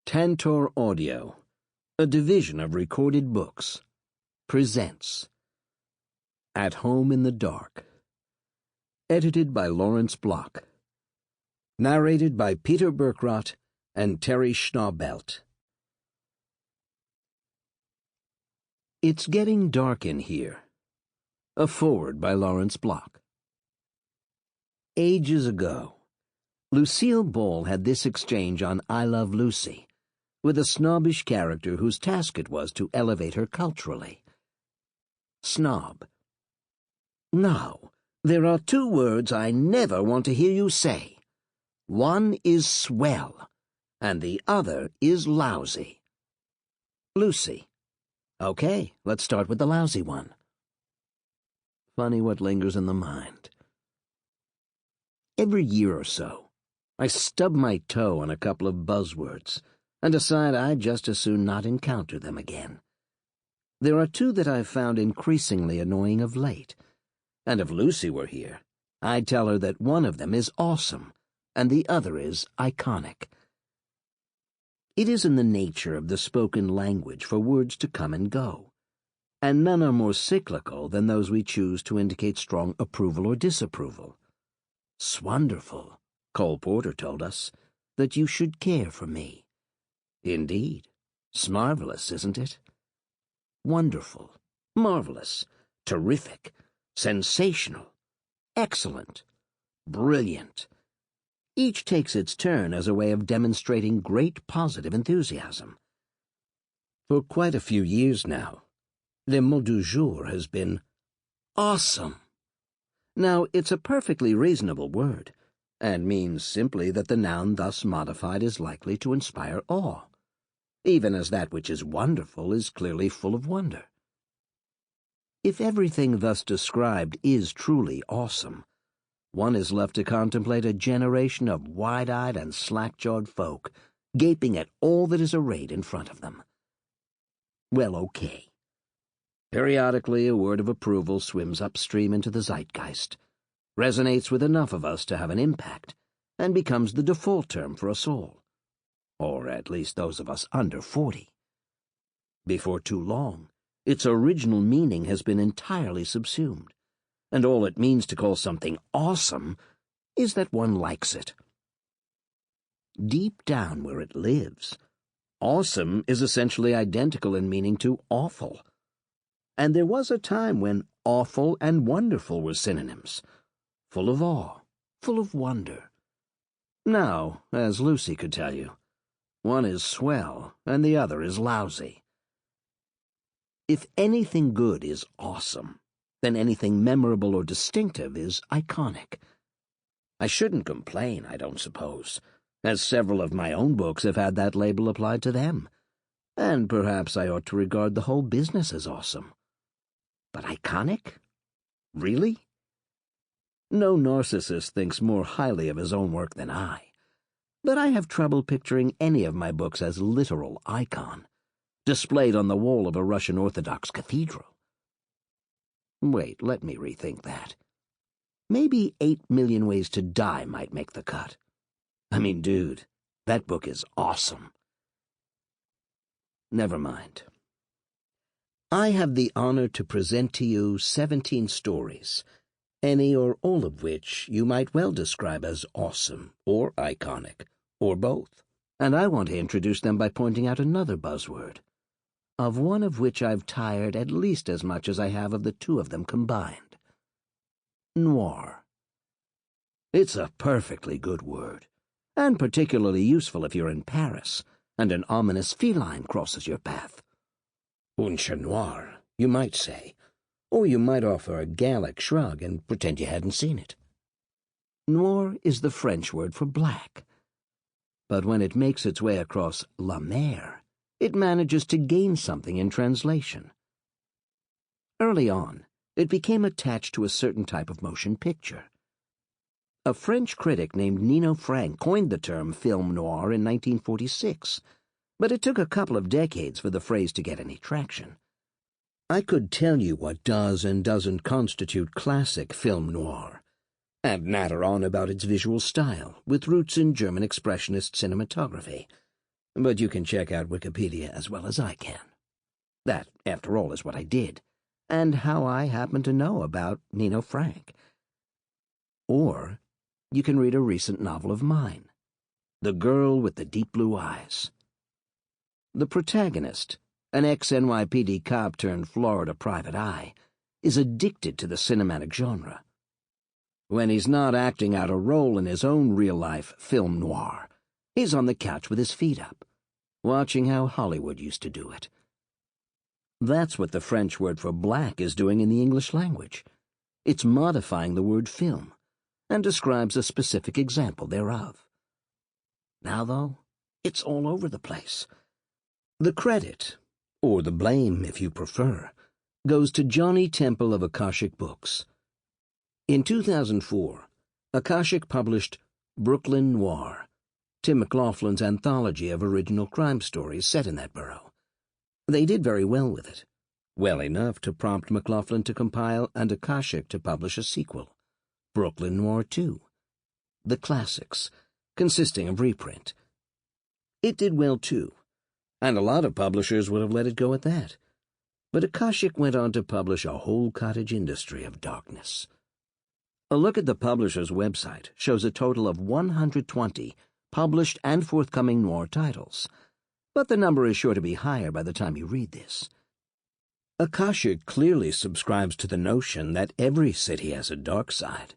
Tantor Audio, a division of Recorded Books, presents At Home in the Dark. Edited by Lawrence Block. Narrated by Peter Berkrot and Teri Schnaubelt. It's Getting Dark in Here. A foreword by Lawrence Block. Ages ago, Lucille Ball had this exchange on I Love Lucy with a snobbish character whose task it was to elevate her culturally. Snob. Now, there are two words I never want to hear you say. One is swell, and the other is lousy. Lucy. Okay, let's start with the lousy one. Funny what lingers in the mind. Every year or so, I stub my toe on a couple of buzzwords and decide I'd just as soon not encounter them again. There are two that I've found increasingly annoying of late, and if Lucy were here, I'd tell her that one of them is awesome and the other is iconic. It is in the nature of the spoken language for words to come and go, and none are more cyclical than those we choose to indicate strong approval or disapproval. "'Swonderful,' Cole Porter told us, "that you should care for me." Indeed. Smarvelous, isn't it? Wonderful, marvelous, terrific, sensational, excellent, brilliant. Each takes its turn as a way of demonstrating great positive enthusiasm. For quite a few years now, le mot du jour has been awesome. Now, it's a perfectly reasonable word, and means simply that the noun thus modified is likely to inspire awe, even as that which is wonderful is clearly full of wonder. If everything thus described is truly awesome, one is left to contemplate a generation of wide-eyed and slack-jawed folk gaping at all that is arrayed in front of them. Well, okay. Periodically, a word of approval swims upstream into the zeitgeist, resonates with enough of us to have an impact, and becomes the default term for us all, or at least those of us under 40. Before too long, its original meaning has been entirely subsumed, and all it means to call something awesome is that one likes it. Deep down where it lives, awesome is essentially identical in meaning to awful. And there was a time when awful and wonderful were synonyms, full of awe, full of wonder. Now, as Lucy could tell you, one is swell and the other is lousy. If anything good is awesome, then anything memorable or distinctive is iconic. I shouldn't complain, I don't suppose, as several of my own books have had that label applied to them, and perhaps I ought to regard the whole business as awesome. But iconic? Really? No narcissist thinks more highly of his own work than I, but I have trouble picturing any of my books as literal icon, displayed on the wall of a Russian Orthodox cathedral. Wait, let me rethink that. Maybe 8 Million Ways to Die might make the cut. I mean, dude, that book is awesome. Never mind. I have the honor to present to you 17 stories, any or all of which you might well describe as awesome or iconic, or both. And I want to introduce them by pointing out another buzzword, of one of which I've tired at least as much as I have of the two of them combined. Noir. It's a perfectly good word, and particularly useful if you're in Paris and an ominous feline crosses your path. Un chat noir, you might say, or you might offer a Gallic shrug and pretend you hadn't seen it. Noir is the French word for black, but when it makes its way across la mer, it manages to gain something in translation. Early on, it became attached to a certain type of motion picture. A French critic named Nino Frank coined the term film noir in 1946, but it took a couple of decades for the phrase to get any traction. I could tell you what does and doesn't constitute classic film noir, and natter on about its visual style, with roots in German expressionist cinematography. but you can check out Wikipedia as well as I can. That, after all, is what I did, and how I happen to know about Nino Frank. Or you can read a recent novel of mine, The Girl with the Deep Blue Eyes. The protagonist, an ex-NYPD cop turned Florida private eye, is addicted to the cinematic genre. When he's not acting out a role in his own real-life film noir, he's on the couch with his feet up, watching how Hollywood used to do it. That's what the French word for black is doing in the English language. It's modifying the word film, and describes a specific example thereof. Now, though, it's all over the place. The credit, or the blame if you prefer, goes to Johnny Temple of Akashic Books. In 2004, Akashic published Brooklyn Noir, Tim McLaughlin's anthology of original crime stories set in that borough. They did very well with it, well enough to prompt McLaughlin to compile and Akashic to publish a sequel, Brooklyn Noir 2, The Classics, consisting of reprint. It did well too, and a lot of publishers would have let it go at that. But Akashic went on to publish a whole cottage industry of darkness. A look at the publisher's website shows a total of 120 published and forthcoming noir titles, but the number is sure to be higher by the time you read this. Akashic clearly subscribes to the notion that every city has a dark side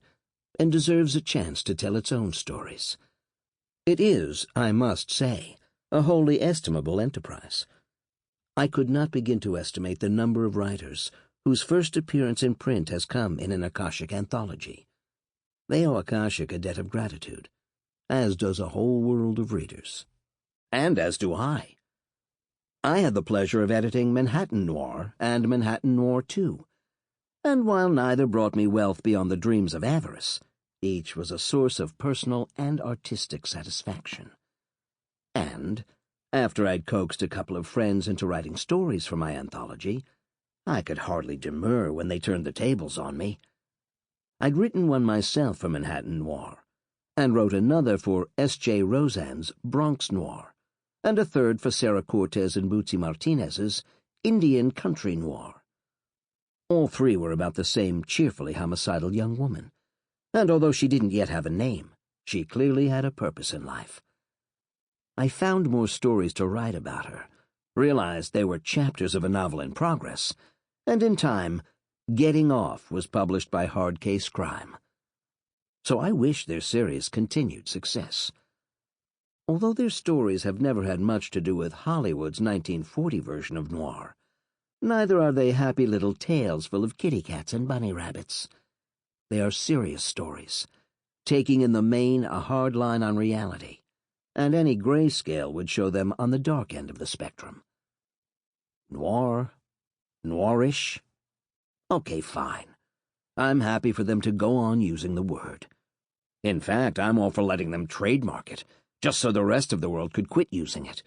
and deserves a chance to tell its own stories. It is, I must say, a wholly estimable enterprise. I could not begin to estimate the number of writers whose first appearance in print has come in an Akashic anthology. They owe Akashic a debt of gratitude, as does a whole world of readers. And as do I. I had the pleasure of editing Manhattan Noir and Manhattan Noir 2, and while neither brought me wealth beyond the dreams of avarice, each was a source of personal and artistic satisfaction. And, after I'd coaxed a couple of friends into writing stories for my anthology, I could hardly demur when they turned the tables on me. I'd written one myself for Manhattan Noir, and wrote another for S.J. Roseanne's Bronx Noir, and a third for Sarah Cortez and Bootsy Martinez's Indian Country Noir. All three were about the same cheerfully homicidal young woman, and although she didn't yet have a name, she clearly had a purpose in life. I found more stories to write about her, realized they were chapters of a novel in progress, and in time, Getting Off was published by Hard Case Crime. So I wish their series continued success. Although their stories have never had much to do with Hollywood's 1940 version of noir, neither are they happy little tales full of kitty cats and bunny rabbits. They are serious stories, taking in the main a hard line on reality, and any grayscale would show them on the dark end of the spectrum. Noir? Noirish? Okay, fine. I'm happy for them to go on using the word. In fact, I'm all for letting them trademark it, just so the rest of the world could quit using it.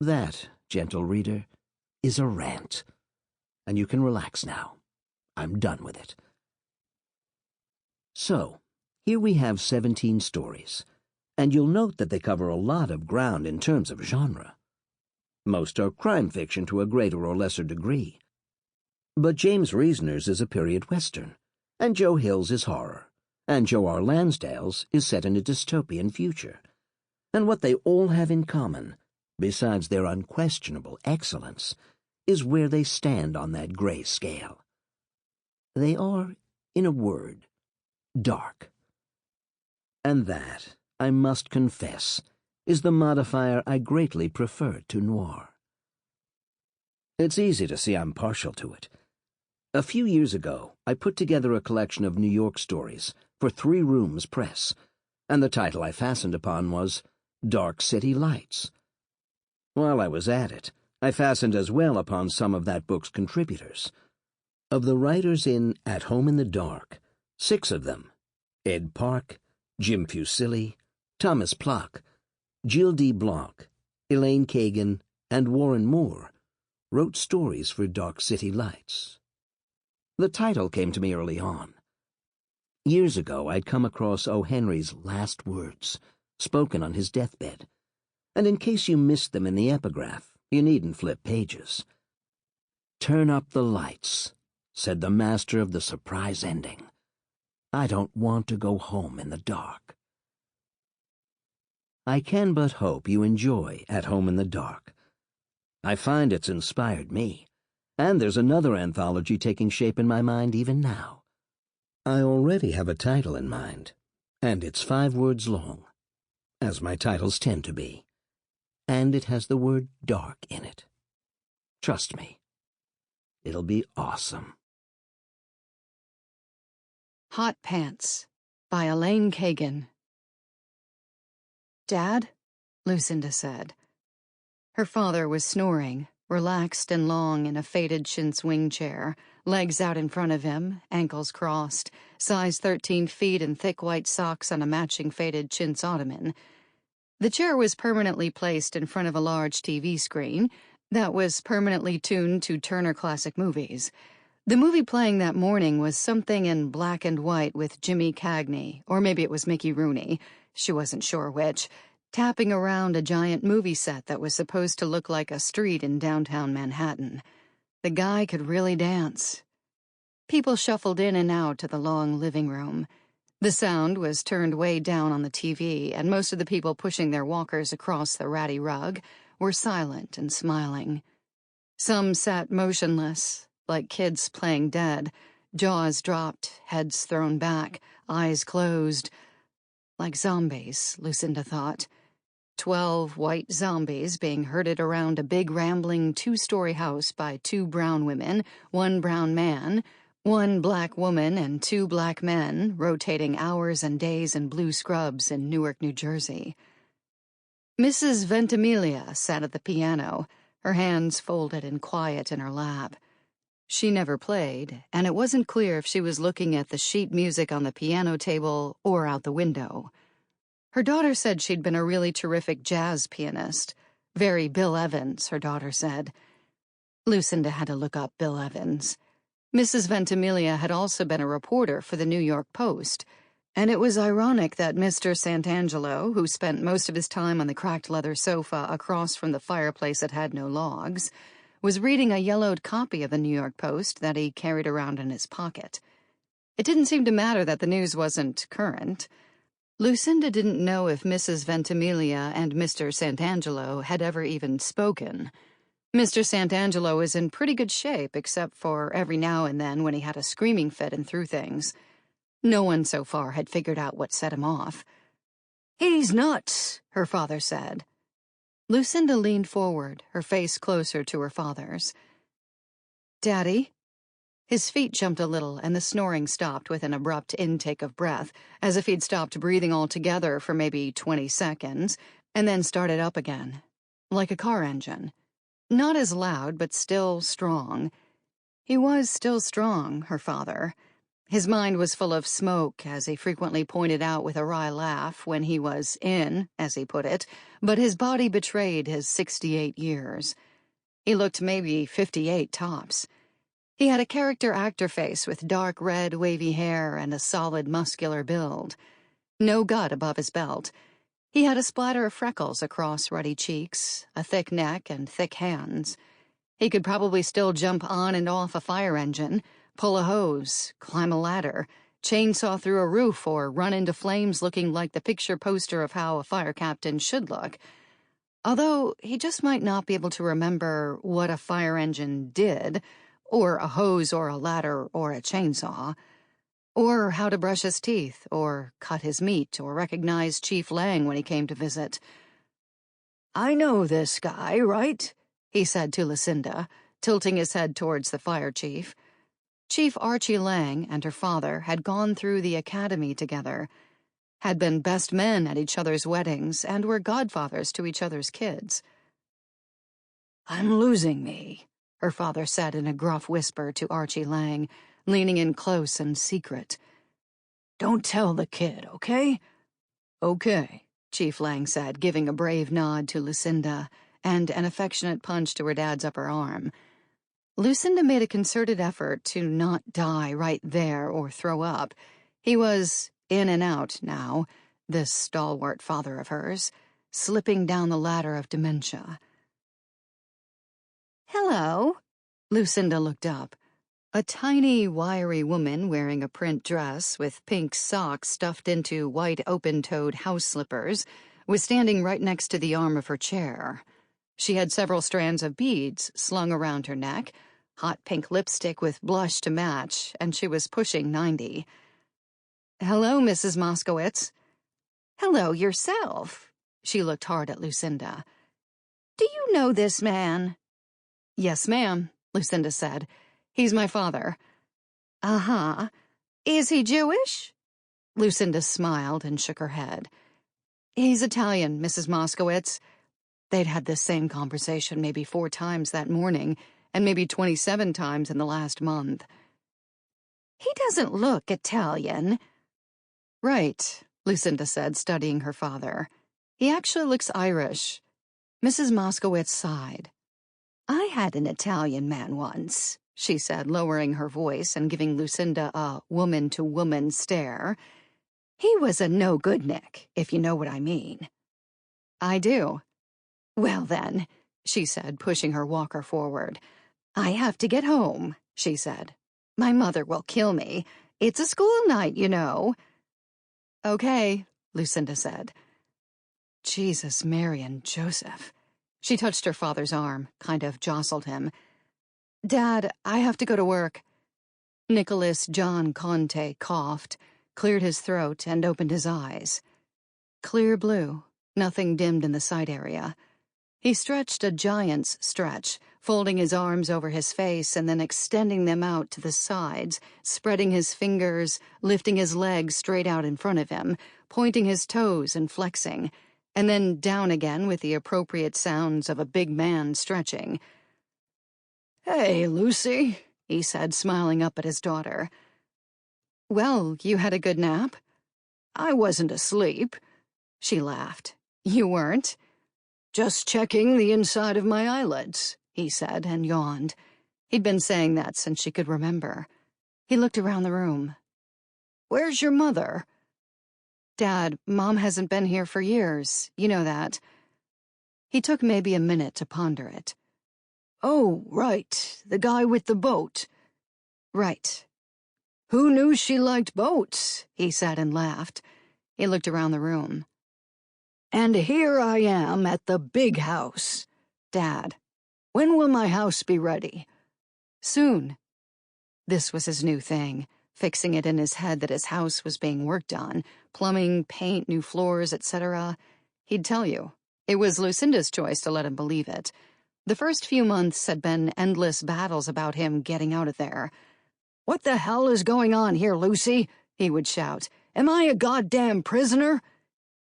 That, gentle reader, is a rant, and you can relax now. I'm done with it. So, here we have 17 stories, and you'll note that they cover a lot of ground in terms of genre. Most are crime fiction to a greater or lesser degree. But James Reasoner's is a period western, and Joe Hill's is horror, and Joe R. Lansdale's is set in a dystopian future. And what they all have in common, besides their unquestionable excellence, is where they stand on that gray scale. They are, in a word, dark. And that, I must confess, is the modifier I greatly prefer to noir. It's easy to see I'm partial to it. A few years ago, I put together a collection of New York stories for 3 Rooms Press, and the title I fastened upon was Dark City Lights. While I was at it, I fastened as well upon some of that book's contributors. Of the writers in At Home in the Dark, 6 of them, Ed Park, Jim Fusilli, Thomas Pluck, Jill D. Blanc, Elaine Kagan, and Warren Moore, wrote stories for Dark City Lights. The title came to me early on. Years ago, I'd come across O. Henry's last words, spoken on his deathbed, and in case you missed them in the epigraph, you needn't flip pages. "Turn up the lights," said the master of the surprise ending. "I don't want to go home in the dark." I can but hope you enjoy At Home in the Dark. I find it's inspired me, and there's another anthology taking shape in my mind even now. I already have a title in mind, and it's 5 words long, as my titles tend to be, and it has the word dark in it. Trust me, it'll be awesome. Hot Pants by Elaine Kagan. "Dad?" Lucinda said. Her father was snoring, relaxed and long in a faded chintz wing chair, legs out in front of him, ankles crossed, size 13 feet and thick white socks on a matching faded chintz ottoman. The chair was permanently placed in front of a large TV screen that was permanently tuned to Turner Classic Movies. The movie playing that morning was something in black and white with Jimmy Cagney, or maybe it was Mickey Rooney, she wasn't sure which, tapping around a giant movie set that was supposed to look like a street in downtown Manhattan. The guy could really dance. People shuffled in and out to the long living room. The sound was turned way down on the TV, and most of the people pushing their walkers across the ratty rug were silent and smiling. Some sat motionless, like kids playing dead, jaws dropped, heads thrown back, eyes closed. Like zombies, Lucinda thought. 12 white zombies being herded around a big rambling 2-story house by 2 brown women, 1 brown man, 1 black woman and 2 black men, rotating hours and days in blue scrubs in Newark, New Jersey. Mrs. Ventimiglia sat at the piano, her hands folded and quiet in her lap. She never played, and it wasn't clear if she was looking at the sheet music on the piano table or out the window. Her daughter said she'd been a really terrific jazz pianist. Very Bill Evans, her daughter said. Lucinda had to look up Bill Evans. Mrs. Ventimiglia had also been a reporter for the New York Post, and it was ironic that Mr. Santangelo, who spent most of his time on the cracked leather sofa across from the fireplace that had no logs, was reading a yellowed copy of the New York Post that he carried around in his pocket. It didn't seem to matter that the news wasn't current. Lucinda didn't know if Mrs. Ventimiglia and Mr. Santangelo had ever even spoken. Mr. Santangelo was in pretty good shape, except for every now and then when he had a screaming fit and threw things. No one so far had figured out what set him off. "He's nuts," her father said. Lucinda leaned forward, her face closer to her father's. "Daddy?" His feet jumped a little, and the snoring stopped with an abrupt intake of breath, as if he'd stopped breathing altogether for maybe 20 seconds, and then started up again, like a car engine. Not as loud, but still strong. He was still strong, her father. His mind was full of smoke, as he frequently pointed out with a wry laugh when he was in, as he put it, but his body betrayed his 68 years. He looked maybe 58 tops. He had a character actor face with dark red wavy hair and a solid muscular build. No gut above his belt. He had a splatter of freckles across ruddy cheeks, a thick neck, and thick hands. He could probably still jump on and off a fire engine, pull a hose, climb a ladder, chainsaw through a roof, or run into flames looking like the picture poster of how a fire captain should look. Although he just might not be able to remember what a fire engine did, or a hose or a ladder or a chainsaw, or how to brush his teeth, or cut his meat, or recognize Chief Lang when he came to visit. "I know this guy, right?" he said to Lucinda, tilting his head towards the fire chief. Chief Archie Lang and her father had gone through the academy together, had been best men at each other's weddings, and were godfathers to each other's kids. "I'm losing me," her father said in a gruff whisper to Archie Lang, leaning in close and secret. "Don't tell the kid, okay?" "Okay," Chief Lang said, giving a brave nod to Lucinda and an affectionate punch to her dad's upper arm. Lucinda made a concerted effort to not die right there or throw up. He was in and out now, this stalwart father of hers. slipping down the ladder of dementia. "Hello." Lucinda looked up. A tiny, wiry woman wearing a print dress with pink socks stuffed into white open-toed house slippers was standing right next to the arm of her chair. She had several strands of beads slung around her neck, hot pink lipstick with blush to match, and she was pushing 90. "Hello, Mrs. Moskowitz." "Hello yourself." She looked hard at Lucinda. "Do you know this man?" "Yes, ma'am," Lucinda said. "He's my father." "Uh-huh. Is he Jewish?" Lucinda smiled and shook her head. "He's Italian, Mrs. Moskowitz." They'd had this same conversation maybe 4 times that morning, and maybe 27 times in the last month. "He doesn't look Italian." "Right," Lucinda said, studying her father. "He actually looks Irish." Mrs. Moskowitz sighed. "I had an Italian man once," she said, lowering her voice and giving Lucinda a woman-to-woman stare. "He was a no-good-nick, if you know what I mean." "I do." "Well then," she said, pushing her walker forward. "I have to get home," she said. "My mother will kill me. It's a school night, you know." "Okay," Lucinda said. Jesus, Mary, and Joseph. She touched her father's arm, kind of jostled him. "Dad, I have to go to work." Nicholas John Conte coughed, cleared his throat, and opened his eyes. Clear blue, nothing dimmed in the sight area. He stretched a giant's stretch, folding his arms over his face and then extending them out to the sides, spreading his fingers, lifting his legs straight out in front of him, pointing his toes and flexing, and then down again with the appropriate sounds of a big man stretching. "Hey, Lucy," he said, smiling up at his daughter. "Well, you had a good nap?" "I wasn't asleep." She laughed. "You weren't?" "Just checking the inside of my eyelids," he said, and yawned. He'd been saying that since she could remember. He looked around the room. "Where's your mother?" "Dad, Mom hasn't been here for years. You know that." He took maybe a minute to ponder it. "Oh, right. The guy with the boat." "Right." "Who knew she liked boats?" he said and laughed. He looked around the room. "And here I am at the big house." "Dad." "When will my house be ready?" "Soon." This was his new thing, fixing it in his head that his house was being worked on, plumbing, paint, new floors, etc. He'd tell you. It was Lucinda's choice to let him believe it. The first few months had been endless battles about him getting out of there. "What the hell is going on here, Lucy?" he would shout. "Am I a goddamn prisoner?"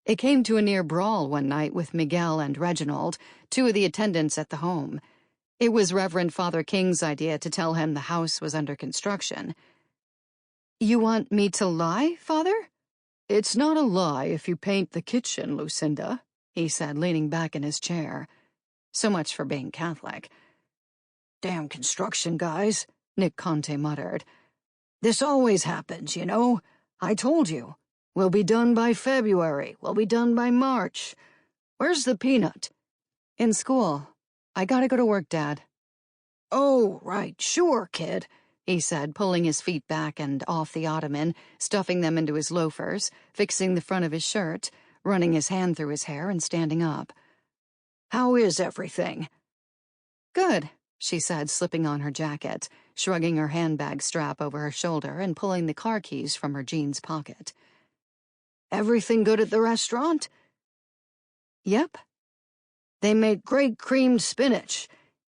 It came to a near brawl one night with Miguel and Reginald, 2 of the attendants at the home. It was Reverend Father King's idea to tell him the house was under construction. "You want me to lie, Father?" "It's not a lie if you paint the kitchen, Lucinda," he said, leaning back in his chair. So much for being Catholic. "Damn construction guys," Nick Conte muttered. "This always happens, you know. I told you. We'll be done by February. We'll be done by March. Where's the peanut?" "In school. I gotta go to work, Dad." "Oh, right, sure, kid," he said, pulling his feet back and off the ottoman, stuffing them into his loafers, fixing the front of his shirt, running his hand through his hair, and standing up. "How is everything?" "Good," she said, slipping on her jacket, shrugging her handbag strap over her shoulder and pulling the car keys from her jeans pocket. "Everything good at the restaurant?" "Yep." "They make great creamed spinach.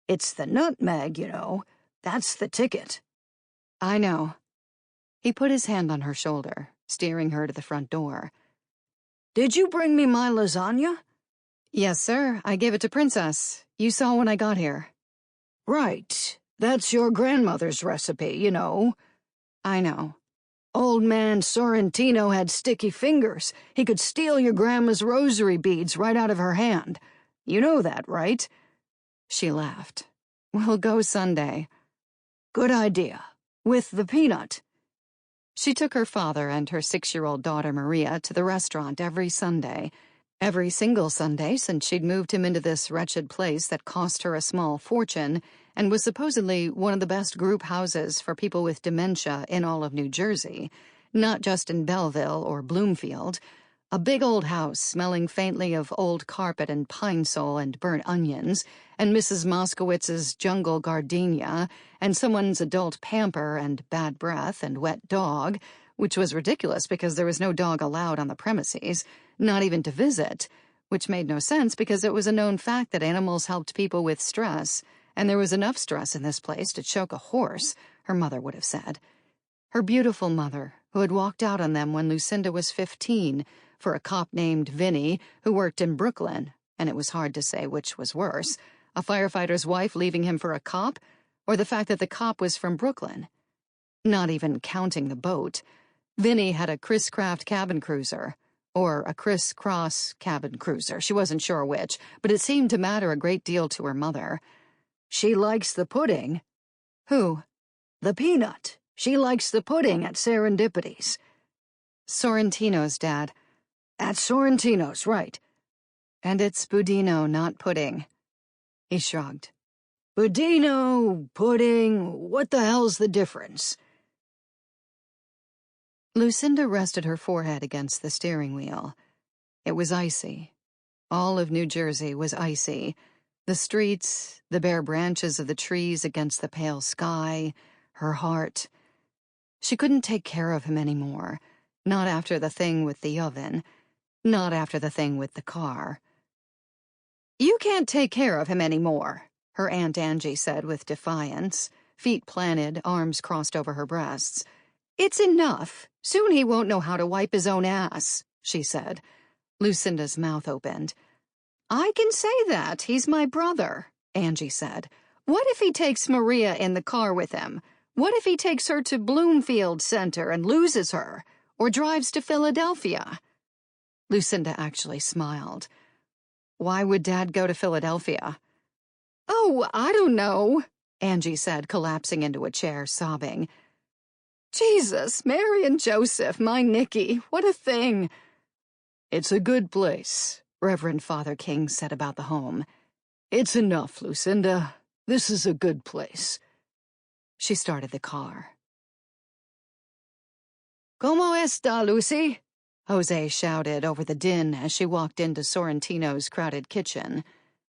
It's the nutmeg, you know. That's the ticket." "I know." He put his hand on her shoulder, steering her to the front door. "Did you bring me my lasagna?" "Yes, sir. I gave it to Princess. You saw when I got here." "Right. That's your grandmother's recipe, you know." "I know." "Old man Sorrentino had sticky fingers. He could steal your grandma's rosary beads right out of her hand. You know that, right?" She laughed. "We'll go Sunday." "Good idea. With the peanut." She took her father and her 6-year-old daughter Maria to the restaurant every Sunday. Every single Sunday since she'd moved him into this wretched place that cost her a small fortune and was supposedly one of the best group houses for people with dementia in all of New Jersey, not just in Belleville or Bloomfield. A big old house smelling faintly of old carpet and pine sol and burnt onions, and Mrs. Moskowitz's jungle gardenia, and someone's adult pamper and bad breath and wet dog, which was ridiculous because there was no dog allowed on the premises, not even to visit, which made no sense because it was a known fact that animals helped people with stress, and there was enough stress in this place to choke a horse, her mother would have said. Her beautiful mother, who had walked out on them when Lucinda was 15, for a cop named Vinny who worked in Brooklyn, and it was hard to say which was worse, a firefighter's wife leaving him for a cop, or the fact that the cop was from Brooklyn. Not even counting the boat, Vinny had a Chris Craft cabin cruiser, or a criss-cross cabin cruiser, she wasn't sure which, but it seemed to matter a great deal to her mother. "She likes the pudding." "Who?" "The peanut. She likes the pudding at Serendipity's." "Sorrentino's, Dad." "At Sorrentino's, right." "And it's budino, not pudding." He shrugged. "Budino, pudding, what the hell's the difference?" Lucinda rested her forehead against the steering wheel. It was icy. All of New Jersey was icy. The streets, the bare branches of the trees against the pale sky, her heart. She couldn't take care of him anymore, not after the thing with the oven, not after the thing with the car. "You can't take care of him anymore," her Aunt Angie said with defiance, feet planted, arms crossed over her breasts. "It's enough. Soon he won't know how to wipe his own ass," she said. Lucinda's mouth opened. "I can say that. He's my brother," Angie said. "What if he takes Maria in the car with him? What if he takes her to Bloomfield Center and loses her, or drives to Philadelphia?" Lucinda actually smiled. "Why would Dad go to Philadelphia?" "Oh, I don't know," Angie said, collapsing into a chair, sobbing. "Jesus, Mary and Joseph, my Nicky, what a thing." "It's a good place," Reverend Father King said about the home. "It's enough, Lucinda. This is a good place." She started the car. "Como esta, Lucy?" Jose shouted over the din as she walked into Sorrentino's crowded kitchen.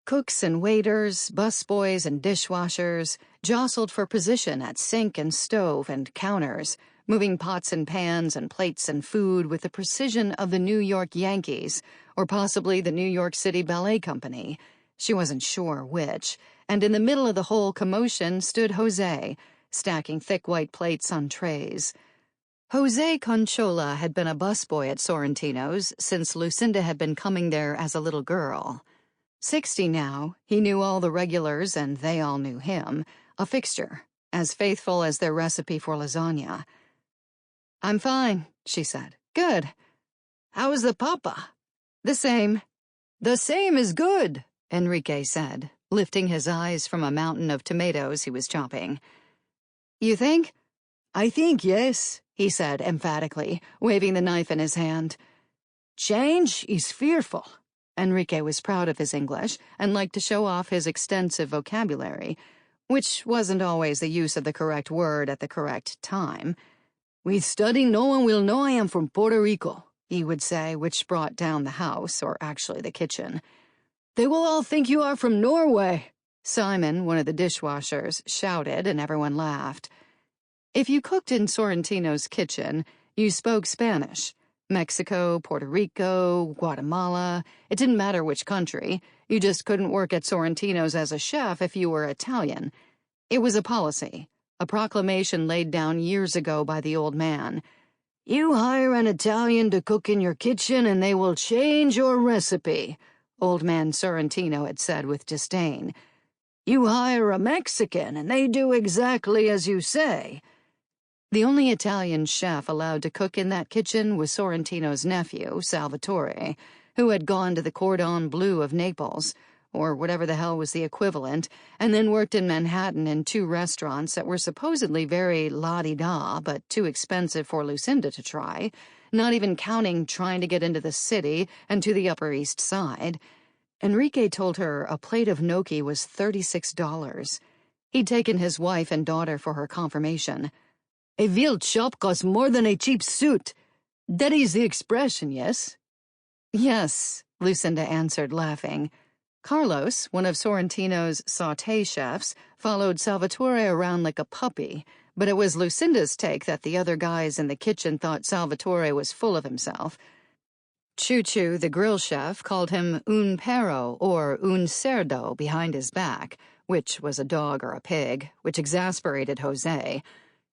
Cooks and waiters, busboys and dishwashers jostled for position at sink and stove and counters, moving pots and pans and plates and food with the precision of the New York Yankees, or possibly the New York City Ballet Company. She wasn't sure which, and in the middle of the whole commotion stood Jose, stacking thick white plates on trays. Jose Conchola had been a busboy at Sorrentino's since Lucinda had been coming there as a little girl. 60 now, he knew all the regulars and they all knew him, a fixture, as faithful as their recipe for lasagna. "I'm fine," she said. "Good." "How's the papa?" "The same." "The same is good," Enrique said, lifting his eyes from a mountain of tomatoes he was chopping. "You think?" "I think yes," he said emphatically, waving the knife in his hand. "Change is fearful." Enrique was proud of his English and liked to show off his extensive vocabulary, which wasn't always the use of the correct word at the correct time. "With study, no one will know I am from Puerto Rico," he would say, which brought down the house, or actually the kitchen. "They will all think you are from Norway," Simon, one of the dishwashers, shouted, and everyone laughed. If you cooked in Sorrentino's kitchen, you spoke Spanish. Mexico, Puerto Rico, Guatemala, it didn't matter which country. You just couldn't work at Sorrentino's as a chef if you were Italian. It was a policy, a proclamation laid down years ago by the old man. "You hire an Italian to cook in your kitchen and they will change your recipe," Old Man Sorrentino had said with disdain. "You hire a Mexican and they do exactly as you say." The only Italian chef allowed to cook in that kitchen was Sorrentino's nephew, Salvatore, who had gone to the Cordon Bleu of Naples, or whatever the hell was the equivalent, and then worked in Manhattan in 2 restaurants that were supposedly very la-di-da but too expensive for Lucinda to try, not even counting trying to get into the city and to the Upper East Side. Enrique told her a plate of gnocchi was $36. He'd taken his wife and daughter for her confirmation. "A veal chop costs more than a cheap suit. That is the expression, yes?" "Yes," Lucinda answered, laughing. Carlos, one of Sorrentino's sauté chefs, followed Salvatore around like a puppy, but it was Lucinda's take that the other guys in the kitchen thought Salvatore was full of himself. Choo-Choo, the grill chef, called him un perro or un cerdo behind his back, which was a dog or a pig, which exasperated Jose.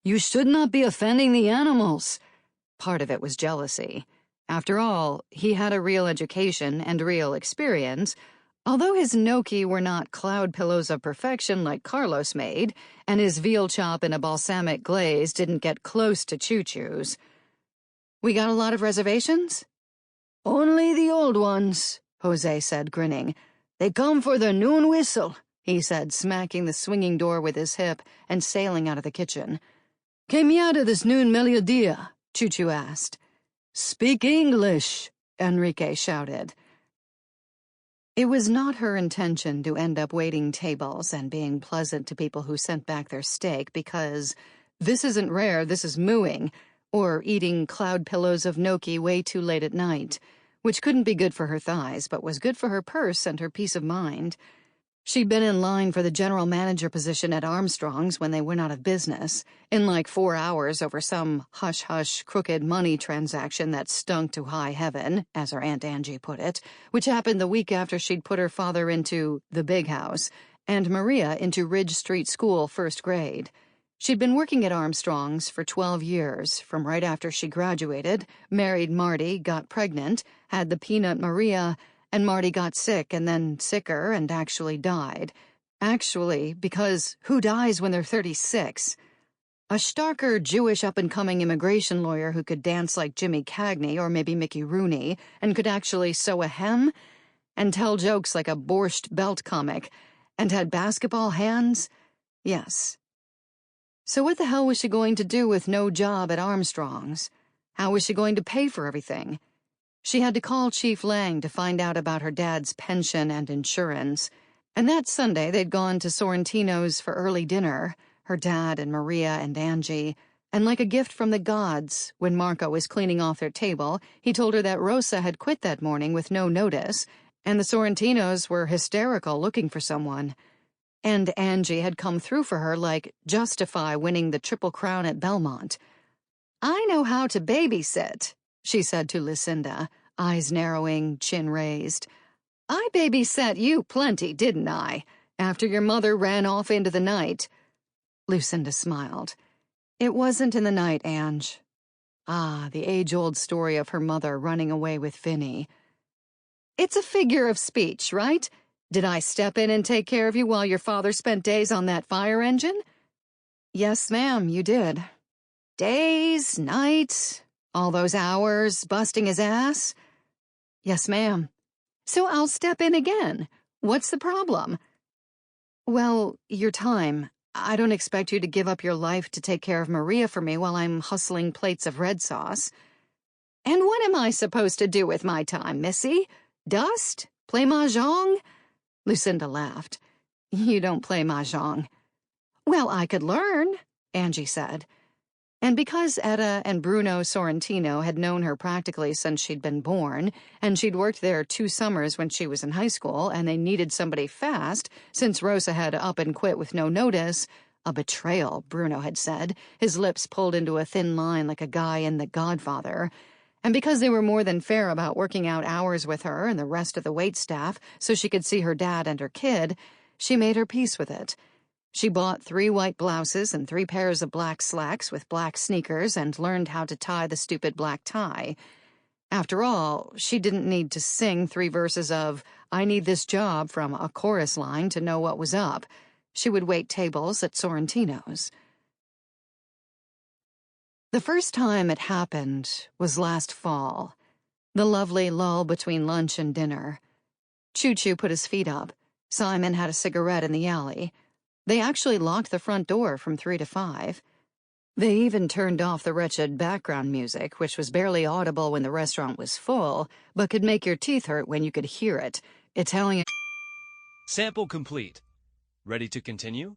"You should not be offending the animals." Part of it was jealousy. After all, he had a real education and real experience, although his gnocchi were not cloud pillows of perfection like Carlos made, and his veal chop in a balsamic glaze didn't get close to Choo-Choo's. "We got a lot of reservations?" "Only the old ones," Jose said, grinning. "They come for the noon whistle," he said, smacking the swinging door with his hip and sailing out of the kitchen. "Que miada this noon mediodía?" Choo-Choo asked. "Speak English," Enrique shouted. It was not her intention to end up waiting tables and being pleasant to people who sent back their steak because this isn't rare, this is mooing, or eating cloud pillows of gnocchi way too late at night, which couldn't be good for her thighs but was good for her purse and her peace of mind. She'd been in line for the general manager position at Armstrong's when they went out of business, in like 4 hours over some hush-hush crooked money transaction that stunk to high heaven, as her Aunt Angie put it, which happened the week after she'd put her father into the big house and Maria into Ridge Street School 1st grade. She'd been working at Armstrong's for 12 years, from right after she graduated, married Marty, got pregnant, had the peanut Maria, and Marty got sick and then sicker and actually died. Actually, because who dies when they're 36? A starker Jewish up-and-coming immigration lawyer who could dance like Jimmy Cagney or maybe Mickey Rooney and could actually sew a hem and tell jokes like a Borscht Belt comic and had basketball hands? Yes. So what the hell was she going to do with no job at Armstrong's? How was she going to pay for everything? She had to call Chief Lang to find out about her dad's pension and insurance, and that Sunday they'd gone to Sorrentino's for early dinner, her dad and Maria and Angie, and like a gift from the gods, when Marco was cleaning off their table, he told her that Rosa had quit that morning with no notice, and the Sorrentinos were hysterical looking for someone. And Angie had come through for her like Justify winning the Triple Crown at Belmont. "I know how to babysit," she said to Lucinda, eyes narrowing, chin raised. "I babysat you plenty, didn't I, after your mother ran off into the night?" Lucinda smiled. "It wasn't in the night, Ange." Ah, the age-old story of her mother running away with Vinny. "It's a figure of speech, right? Did I step in and take care of you while your father spent days on that fire engine?" "Yes, ma'am, you did." "Days, nights, all those hours busting his ass?" "Yes, ma'am." "So I'll step in again. What's the problem?" "Well, your time. I don't expect you to give up your life to take care of Maria for me while I'm hustling plates of red sauce." "And what am I supposed to do with my time, Missy? Dust? Play mahjong?" Lucinda laughed. "You don't play mahjong." "Well, I could learn," Angie said. And because Etta and Bruno Sorrentino had known her practically since she'd been born, and she'd worked there 2 summers when she was in high school, and they needed somebody fast, since Rosa had up and quit with no notice, a betrayal, Bruno had said, his lips pulled into a thin line like a guy in The Godfather, and because they were more than fair about working out hours with her and the rest of the waitstaff so she could see her dad and her kid, she made her peace with it. She bought 3 white blouses and 3 pairs of black slacks with black sneakers and learned how to tie the stupid black tie. After all, she didn't need to sing 3 verses of "I Need This Job" from a chorus line to know what was up. She would wait tables at Sorrentino's. The first time it happened was last fall, the lovely lull between lunch and dinner. Choo-Choo put his feet up. Simon had a cigarette in the alley. They actually locked the front door from 3 to 5. They even turned off the wretched background music, which was barely audible when the restaurant was full, but could make your teeth hurt when you could hear it. Italian... Sample complete. Ready to continue?